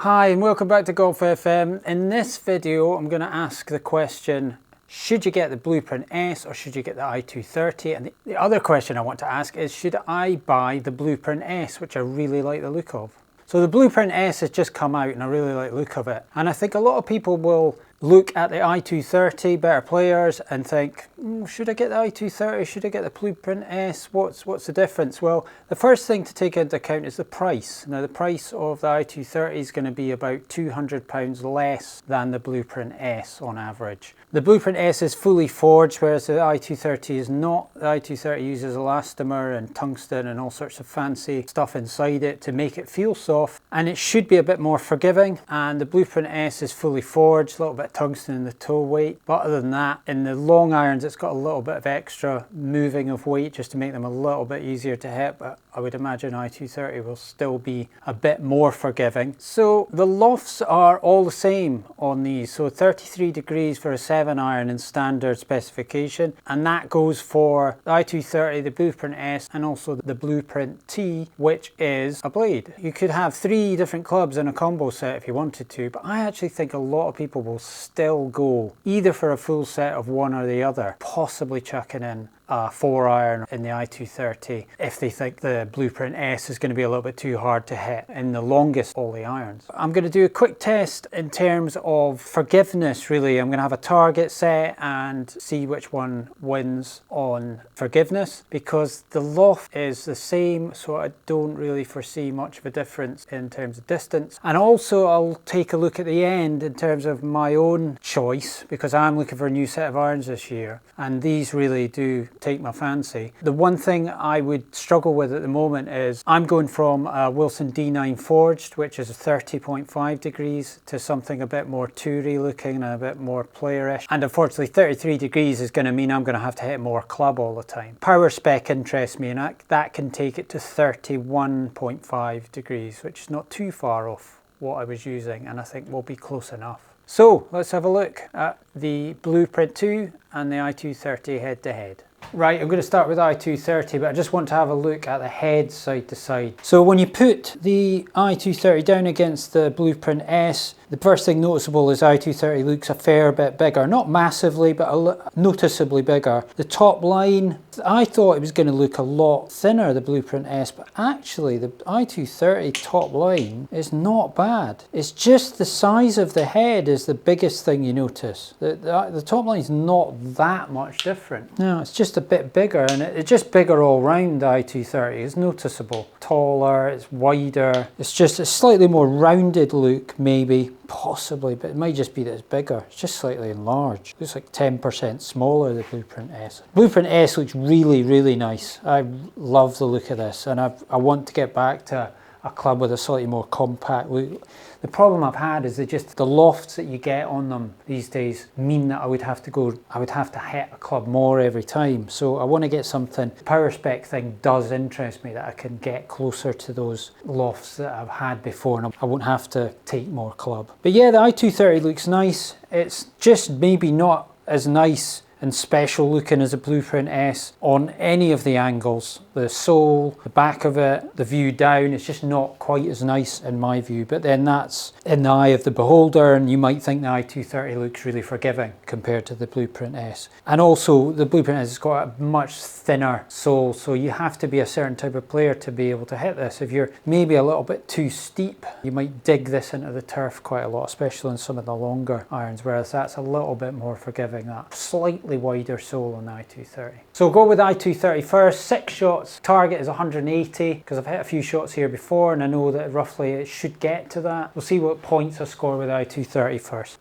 Hi and welcome back to Golf FM. In this video I'm going to ask the question, should you get the Blueprint S or should you get the I230? And the other question I want to ask is, should I buy the Blueprint S, which I really like the look of? So the Blueprint S has just come out and I really like the look of it. And I think a lot of people will look at the I230 Better Players and think, should I get the I230? Should I get the Blueprint S? What's the difference? Well, the first thing to take into account is the price. Now the price of the I230 is going to be about £200 less than the Blueprint S on average. The Blueprint S is fully forged, whereas the I230 is not. The I230 uses elastomer and tungsten and all sorts of fancy stuff inside it to make it feel soft, and it should be a bit more forgiving. And the Blueprint S is fully forged, a little bit of tungsten in the toe weight, but other than that, in the long irons it's got a little bit of extra moving of weight just to make them a little bit easier to hit, but I would imagine I230 will still be a bit more forgiving. So the lofts are all the same on these, so 33 degrees for a 7 iron in standard specification, and that goes for the I230, the Blueprint S, and also the Blueprint T, which is a blade. You could have 3 different clubs in a combo set if you wanted to, but I actually think a lot of people will still go either for a full set of one or the other, possibly chucking in a 4 iron in the I230 if they think the Blueprint S is going to be a little bit too hard to hit in the longest all the irons. I'm going to do a quick test in terms of forgiveness really. I'm going to have a target set and see which one wins on forgiveness, because the loft is the same, so I don't really foresee much of a difference in terms of distance. And also I'll take a look at the end in terms of my own choice, because I'm looking for a new set of irons this year and these really do take my fancy. The one thing I would struggle with at the moment is I'm going from a Wilson D9 forged, which is 30.5 degrees, to something a bit more toury looking and a bit more playerish, and unfortunately 33 degrees is going to mean I'm going to have to hit more club all the time. Power spec interests me, and that can take it to 31.5 degrees, which is not too far off what I was using, and I think will be close enough. So let's have a look at the Blueprint 2 and the I230 head to head. Right, I'm going to start with I230, but I just want to have a look at the head side to side. So when you put the I230 down against the Blueprint S, the first thing noticeable is I230 looks a fair bit bigger. Not massively, but noticeably bigger. The top line, I thought it was going to look a lot thinner, the Blueprint S, but actually the I230 top line is not bad. It's just the size of the head is the biggest thing you notice. The top line is not that much different. No, it's just a bit bigger, and it's just bigger all round. The I230 is noticeable. Taller, it's wider, it's just a slightly more rounded look maybe. Possibly, but it might just be that it's bigger. It's just slightly enlarged. Looks like 10% smaller, the Blueprint S. Blueprint S looks really, really nice. I love the look of this, and I want to get back to a club with a slightly more compact look. The problem I've had is that just the lofts that you get on them these days mean that I would have to hit a club more every time. So I want to get something. The power spec thing does interest me, that I can get closer to those lofts that I've had before and I won't have to take more club. But yeah, the I230 looks nice. It's just maybe not as nice and special looking as a Blueprint S on any of the angles. The sole, the back of it, the view down, it's just not quite as nice in my view, but then that's in the eye of the beholder, and you might think the I230 looks really forgiving compared to the Blueprint S. And also the Blueprint S has got a much thinner sole, so you have to be a certain type of player to be able to hit this. If you're maybe a little bit too steep, you might dig this into the turf quite a lot, especially in some of the longer irons, whereas that's a little bit more forgiving, that slightly wider sole on the I230. So we'll go with the I230 first. 6 shots, target is 180, because I've hit a few shots here before and I know that roughly it should get to that. We'll see what points I score with the I230 first.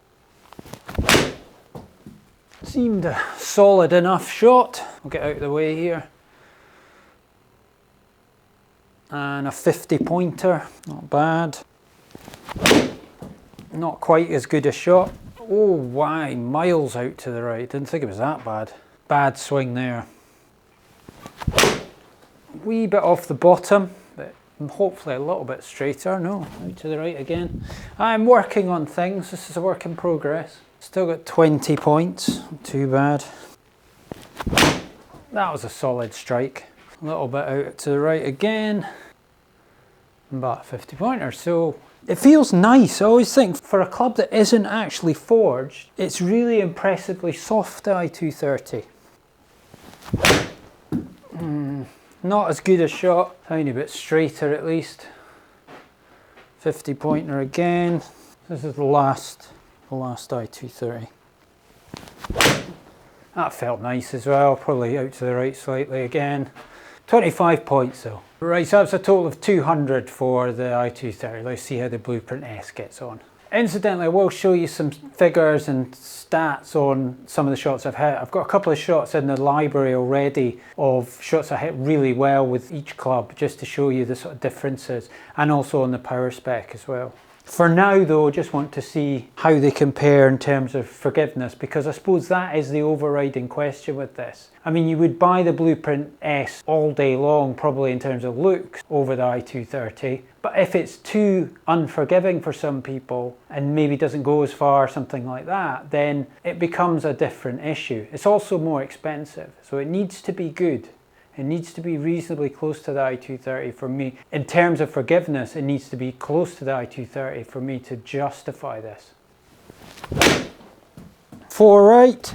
Seemed a solid enough shot. I'll get out of the way here. And a 50 pointer, not bad. Not quite as good a shot. Oh, why, miles out to the right. Didn't think it was that bad. Bad swing there. Wee bit off the bottom, but hopefully a little bit straighter. No, out to the right again. I'm working on things. This is a work in progress. Still got 20 points. Not too bad. That was a solid strike. A little bit out to the right again. but 50 pointer. So it feels nice. I always think for a club that isn't actually forged, it's really impressively soft, the I230. Not as good a shot, tiny bit straighter at least. 50 pointer again. This is the last I230. That felt nice as well, probably out to the right slightly again. 25 points though. Right, so that's a total of 200 for the I230. Let's see how the Blueprint S gets on. Incidentally, I will show you some figures and stats on some of the shots I've hit. I've got a couple of shots in the library already of shots I hit really well with each club, just to show you the sort of differences, and also on the power spec as well. For now though, I just want to see how they compare in terms of forgiveness, because I suppose that is the overriding question with this. I mean, you would buy the Blueprint S all day long, probably in terms of looks, over the I230. But if it's too unforgiving for some people and maybe doesn't go as far, something like that, then it becomes a different issue. It's also more expensive, so it needs to be good. It needs to be reasonably close to the I230 for me. In terms of forgiveness, it needs to be close to the I230 for me to justify this. 4 right.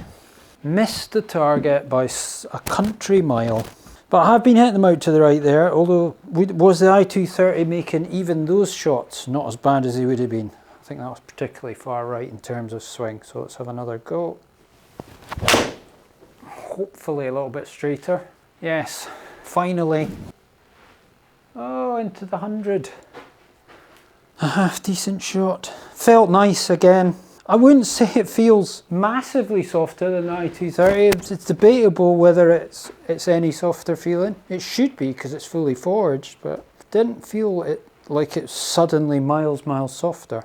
Missed the target by a country mile. But I have been hitting them out to the right there, although was the I230 making even those shots not as bad as they would have been. I think that was particularly far right in terms of swing, so let's have another go. Hopefully a little bit straighter. Yes, finally. Oh, into the 100. A half decent shot. Felt nice again. I wouldn't say it feels massively softer than the I230. It's debatable whether it's any softer feeling. It should be because it's fully forged, but it didn't feel like it's suddenly miles softer.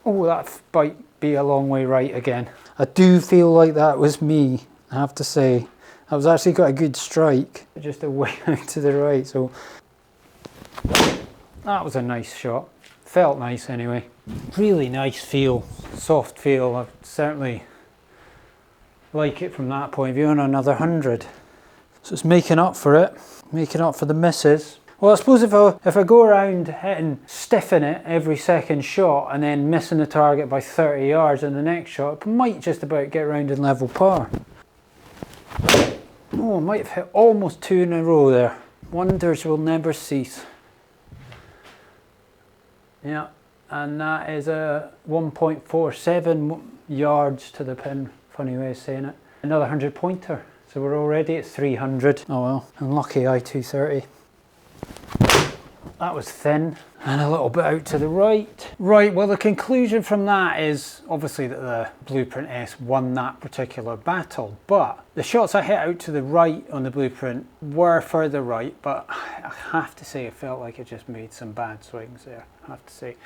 Oh, that might be a long way right again. I do feel like that was me, I have to say. I was actually got a good strike, just a way out to the right, so that was a nice shot. Felt nice anyway. Really nice feel, soft feel. I certainly like it from that point of view, and another 100. So it's making up for it, making up for the misses. Well, I suppose if I go around hitting, stiffing it every second shot and then missing the target by 30 yards in the next shot, I might just about get around in level par. Oh, I might have hit almost 2 in a row there. Wonders will never cease. Yeah, and that is a 1.47 yards to the pin. Funny way of saying it. Another 100 pointer. So we're already at 300. Oh well, unlucky I230. That was thin and a little bit out to the right. Right, well the conclusion from that is obviously that the Blueprint S won that particular battle, but the shots I hit out to the right on the Blueprint were further right, but I have to say it felt like it just made some bad swings there, I have to say.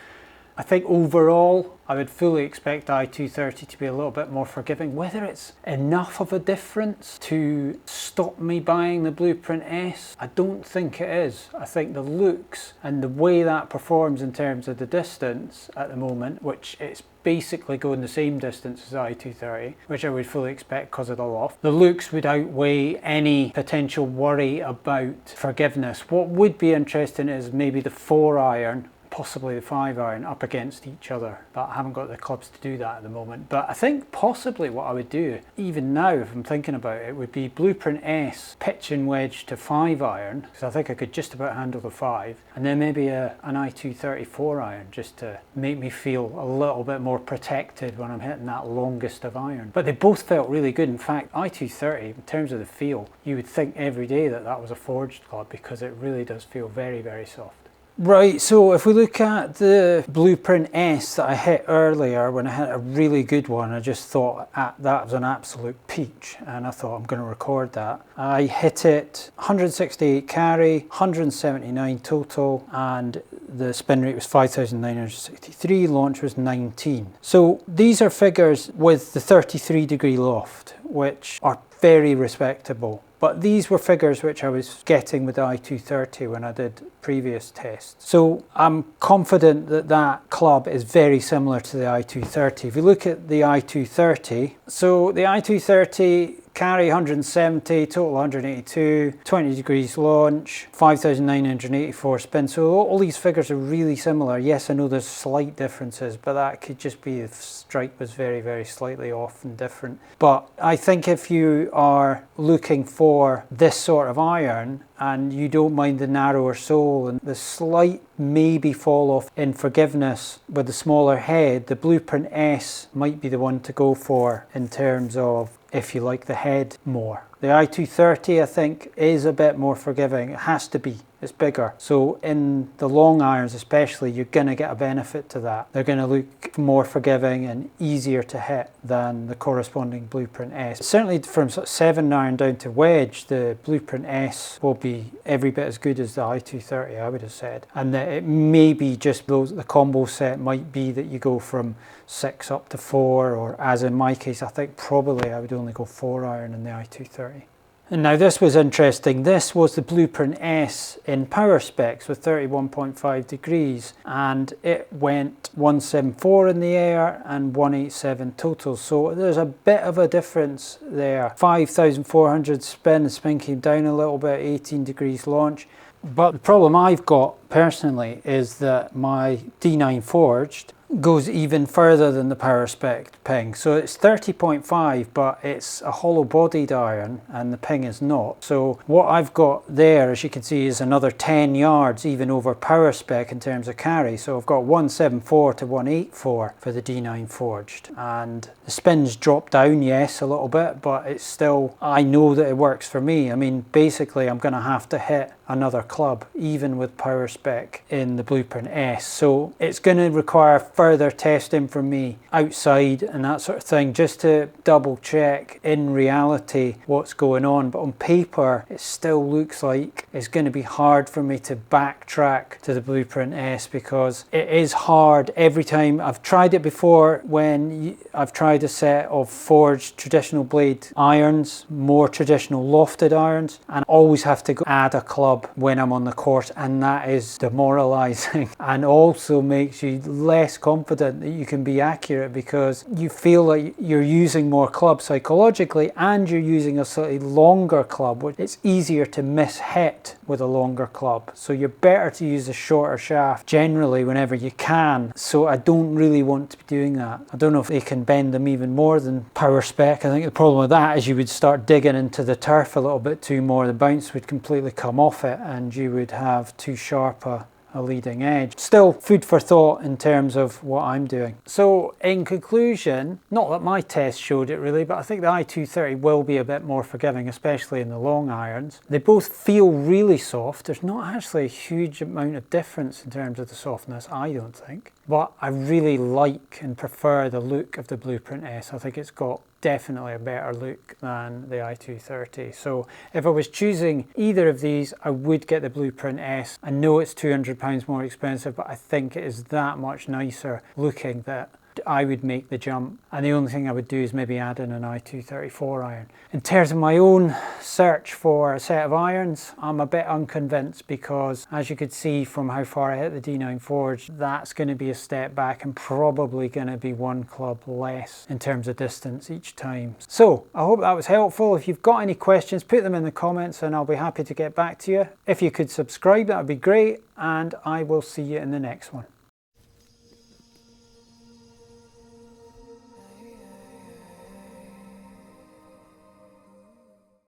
I think overall, I would fully expect I230 to be a little bit more forgiving. Whether it's enough of a difference to stop me buying the Blueprint S, I don't think it is. I think the looks and the way that performs in terms of the distance at the moment, which it's basically going the same distance as I230, which I would fully expect because of the loft. The looks would outweigh any potential worry about forgiveness. What would be interesting is maybe the 4-iron, possibly the 5-iron up against each other, but I haven't got the clubs to do that at the moment. But I think possibly what I would do, even now if I'm thinking about it, would be Blueprint S pitch and wedge to 5-iron, because I think I could just about handle the 5, and then maybe an I230 4-iron just to make me feel a little bit more protected when I'm hitting that longest of iron. But they both felt really good. In fact, I230, in terms of the feel, you would think every day that that was a forged club, because it really does feel very soft. Right, so if we look at the Blueprint S that I hit earlier, when I hit a really good one, I just thought that was an absolute peach, and I thought I'm going to record that. I hit it 168 carry, 179 total, and the spin rate was 5,963, launch was 19. So these are figures with the 33-degree loft, which are very respectable. But these were figures which I was getting with the I230 when I did previous tests. So I'm confident that that club is very similar to the I230. If you look at the I230, so the I230 carry 170, total 182, 20 degrees launch, 5,984 spin. So all these figures are really similar. Yes, I know there's slight differences, but that could just be the strike was very, very slightly off and different. But I think if you are looking for this sort of iron and you don't mind the narrower sole and the slight maybe fall off in forgiveness with the smaller head, the Blueprint S might be the one to go for in terms of if you like the head more. The I230 I think is a bit more forgiving. It has to be. It's bigger. So in the long irons especially, you're going to get a benefit to that. They're going to look more forgiving and easier to hit than the corresponding Blueprint S. Certainly from sort of 7 iron down to wedge, the Blueprint S will be every bit as good as the I230, I would have said. And that it may be just the combo set might be that you go from 6 up to 4, or as in my case, I think probably I would only go 4 iron in the I230. And now this was interesting. This was the Blueprint S in power specs with 31.5 degrees, and it went 174 in the air and 187 total. So there's a bit of a difference there. 5,400 spin, the spin came down a little bit, 18 degrees launch. But the problem I've got personally is that my D9 forged goes even further than the power spec ping. So it's 30.5, but it's a hollow bodied iron and the ping is not. So what I've got there, as you can see, is another 10 yards even over power spec in terms of carry. So I've got 174 to 184 for the D9 forged, and the spins dropped down, yes, a little bit, but it's still, I know that it works for me. I mean, basically I'm going to have to hit another club even with power spec in the Blueprint S. So it's going to require further testing from me outside and that sort of thing, just to double check in reality what's going on. But on paper it still looks like it's going to be hard for me to backtrack to the Blueprint S, because it is hard every time. I've tried it before when I've tried a set of forged traditional blade irons, more traditional lofted irons, and always have to go add a club when I'm on the course, and that is demoralizing and also makes you less confident that you can be accurate, because you feel like you're using more club psychologically and you're using a slightly longer club, which it's easier to miss hit with a longer club. So you're better to use a shorter shaft generally whenever you can. So I don't really want to be doing that. I don't know if they can bend them even more than power spec. I think the problem with that is you would start digging into the turf a little bit too more. The bounce would completely come off it and you would have too sharp a leading edge. Still food for thought in terms of what I'm doing. So in conclusion, not that my test showed it really, but I think the I230 will be a bit more forgiving, especially in the long irons. They both feel really soft. There's not actually a huge amount of difference in terms of the softness, I don't think. But I really like and prefer the look of the Blueprint S. I think it's got definitely a better look than the I230. So if I was choosing either of these, I would get the Blueprint S. I know it's £200 more expensive, but I think it is that much nicer looking that I would make the jump, and the only thing I would do is maybe add in an I234 iron. In terms of my own search for a set of irons, I'm a bit unconvinced, because as you could see from how far I hit the D9 Forge, that's going to be a step back and probably going to be one club less in terms of distance each time. So I hope that was helpful. If you've got any questions, put them in the comments and I'll be happy to get back to you. If you could subscribe, that would be great, and I will see you in the next one.